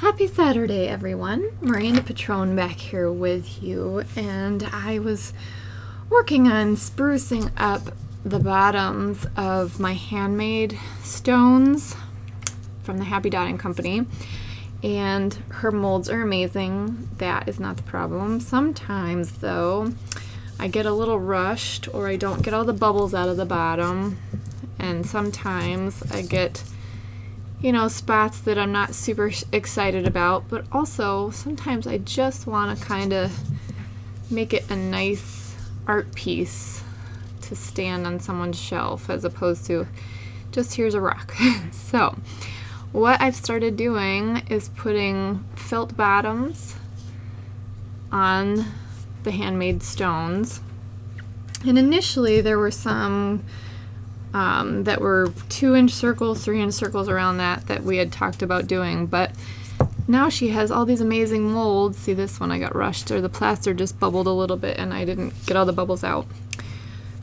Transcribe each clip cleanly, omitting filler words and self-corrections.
Happy Saturday, everyone. Miranda Pitrone back here with you, and I was working on sprucing up the bottoms of my handmade stones from the Happy Dotting Company, and her molds are amazing. That is not the problem. Sometimes, though, I get a little rushed or I don't get all the bubbles out of the bottom, and sometimes I get spots that I'm not super excited about, but also sometimes I just want to kind of make it a nice art piece to stand on someone's shelf as opposed to just here's a rock. So what I've started doing is putting felt bottoms on the handmade stones, and initially there were some that were 2-inch circles, 3-inch circles around that we had talked about doing, but now she has all these amazing molds. See, this one I got rushed, or the plaster just bubbled a little bit and I didn't get all the bubbles out.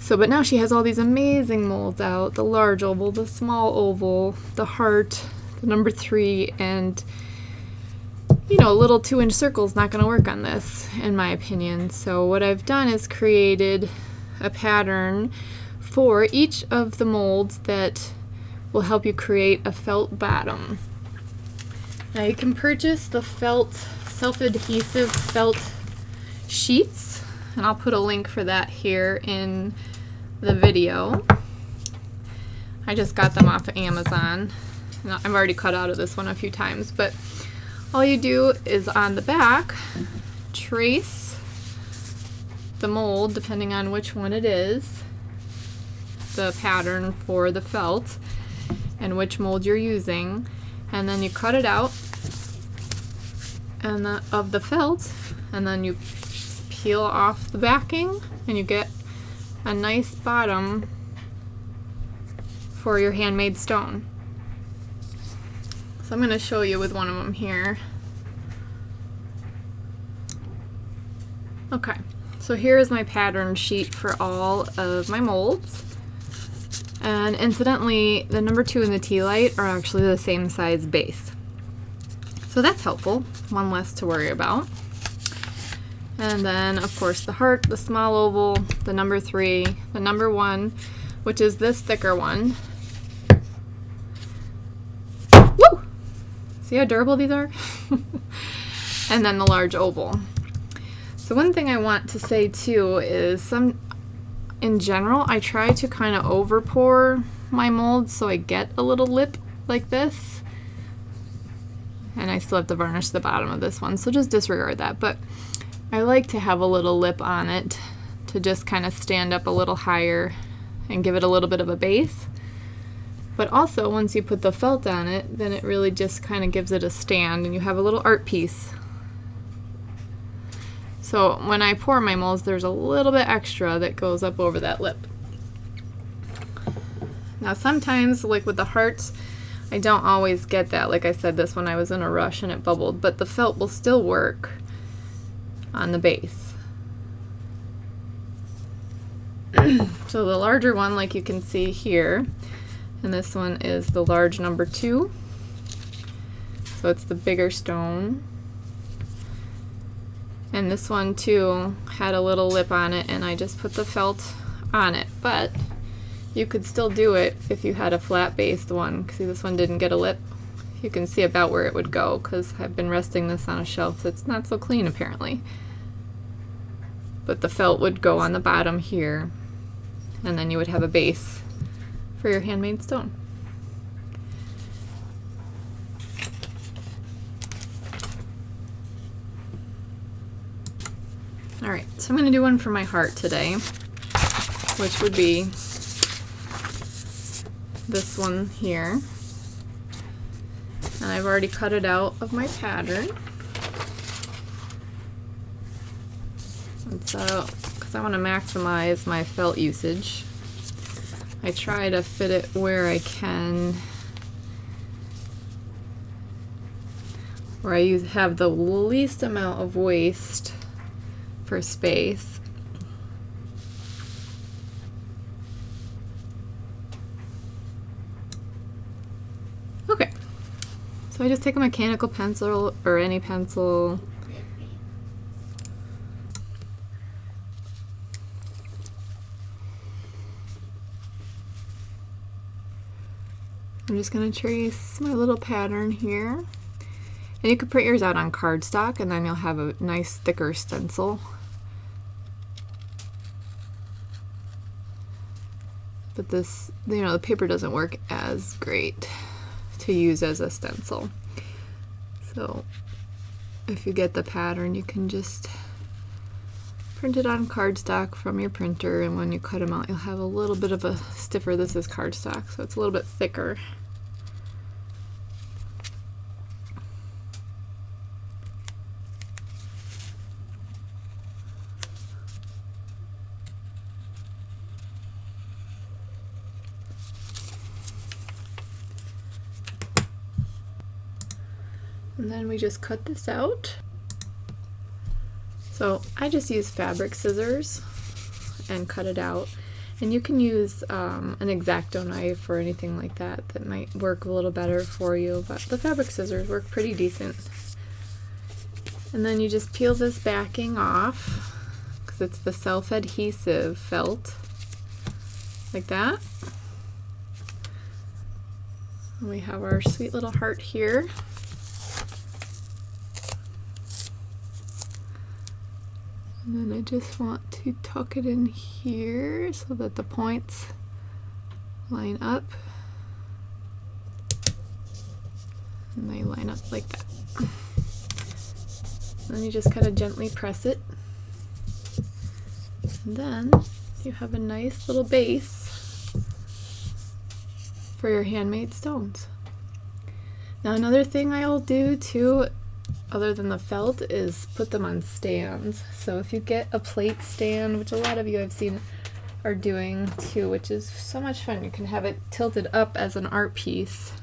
But now she has all these amazing molds out, the large oval, the small oval, the heart, the number 3, and a little 2-inch circle is not going to work on this, in my opinion. So what I've done is created a pattern for each of the molds that will help you create a felt bottom. Now you can purchase the felt, self-adhesive felt sheets, and I'll put a link for that here in the video. I just got them off of Amazon. I've already cut out of this one a few times, but all you do is on the back trace the mold, depending on which one it is, the pattern for the felt and which mold you're using, and then you cut it out and of the felt, and then you peel off the backing and you get a nice bottom for your handmade stone. So I'm going to show you with one of them here. Okay, so here is my pattern sheet for all of my molds. And incidentally, the number 2 and the tea light are actually the same size base. So that's helpful, one less to worry about. And then, of course, the heart, the small oval, the number 3, the number 1, which is this thicker one. Woo! See how durable these are? And then the large oval. So one thing I want to say too is in general, I try to kind of over pour my molds so I get a little lip like this. And I still have to varnish the bottom of this one, so just disregard that. But I like to have a little lip on it to just kind of stand up a little higher and give it a little bit of a base. But also, once you put the felt on it, then it really just kind of gives it a stand and you have a little art piece. So when I pour my molds, there's a little bit extra that goes up over that lip. Now sometimes, like with the hearts, I don't always get that. Like I said, this one I was in a rush and it bubbled, but the felt will still work on the base. So the larger one, like you can see here, and this one is the large number 2. So it's the bigger stone. And this one too had a little lip on it, and I just put the felt on it. But you could still do it if you had a flat based one. See, this one didn't get a lip. You can see about where it would go because I've been resting this on a shelf that's not so clean apparently. But the felt would go on the bottom here, and then you would have a base for your handmade stone. Alright, so I'm going to do one for my heart today, which would be this one here. And I've already cut it out of my pattern. And so, because I want to maximize my felt usage, I try to fit it where I can, where I have the least amount of waste for space. So I just take a mechanical pencil or any pencil. I'm just going to trace my little pattern here. And you could print yours out on cardstock and then you'll have a nice thicker stencil. But this, you know, the paper doesn't work as great to use as a stencil. So if you get the pattern, you can just print it on cardstock from your printer, and when you cut them out, you'll have a little bit of a stiffer, this is cardstock, so it's a little bit thicker. And then we just cut this out. So I just use fabric scissors and cut it out. And you can use an X-Acto knife or anything like that that might work a little better for you, but the fabric scissors work pretty decent. And then you just peel this backing off, because it's the self-adhesive felt, like that. And we have our sweet little heart here. And then I just want to tuck it in here so that the points line up. And they line up like that. Then you just kind of gently press it. And then you have a nice little base for your handmade stones. Now another thing I'll do too, other than the felt, is put them on stands. So if you get a plate stand, which a lot of you I've seen are doing too, which is so much fun, you can have it tilted up as an art piece.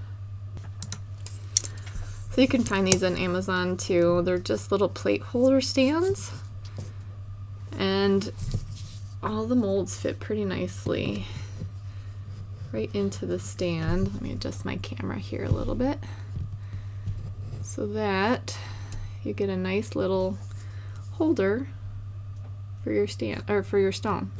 So you can find these on Amazon too. They're just little plate holder stands, and all the molds fit pretty nicely right into the stand. Let me adjust my camera here a little bit so that you get a nice little holder for your stand or for your stone.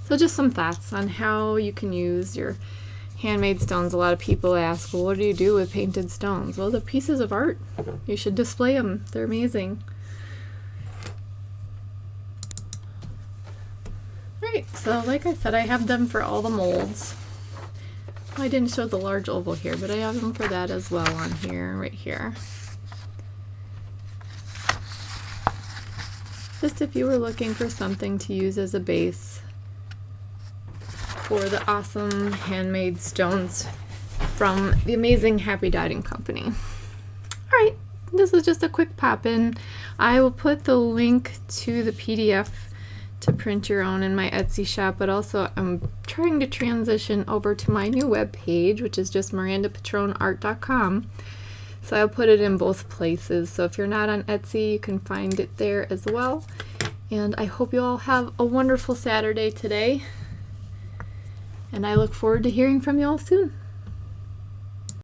So just some thoughts on how you can use your handmade stones. A lot of people ask, well, what do you do with painted stones? Well, they're pieces of art. You should display them. They're amazing. Alright, so like I said, I have them for all the molds. I didn't show the large oval here, but I have them for that as well on here, right here. Just if you were looking for something to use as a base for the awesome handmade stones from the amazing Happy Dotting Company. Alright, this is just a quick pop-in. I will put the link to the PDF to print your own in my Etsy shop, but also I'm trying to transition over to my new web page, which is just mirandapitroneart.com. So I'll put it in both places. So if you're not on Etsy, you can find it there as well. And I hope you all have a wonderful Saturday today. And I look forward to hearing from you all soon.